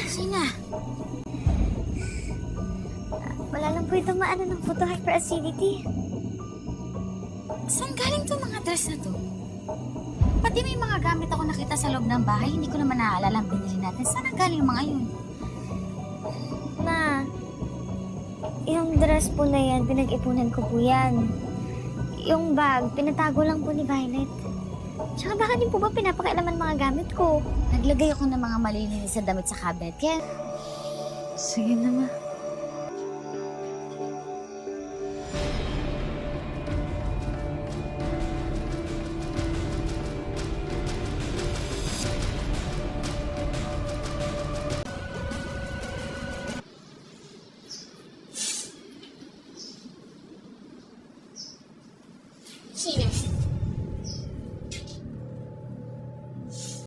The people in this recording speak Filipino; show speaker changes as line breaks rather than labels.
Sina?
Wala lang po itong maano ng photo hyperacidity.
Saan galing to mga dress na to? Pati may mga gamit ako nakita sa loob ng bahay, hindi ko naman naaalala ang binili natin. Saan ang galing yung mga yun?
Ma, yung dress po na yan, pinag-ipunan ko po yan. Yung bag, pinatago lang po ni Violet. Tsaka baka din po ba pinapakailaman mga gamit ko?
Naglagay ako ng mga malilinis sa damit sa cabinet, kaya...
Sige na, ma.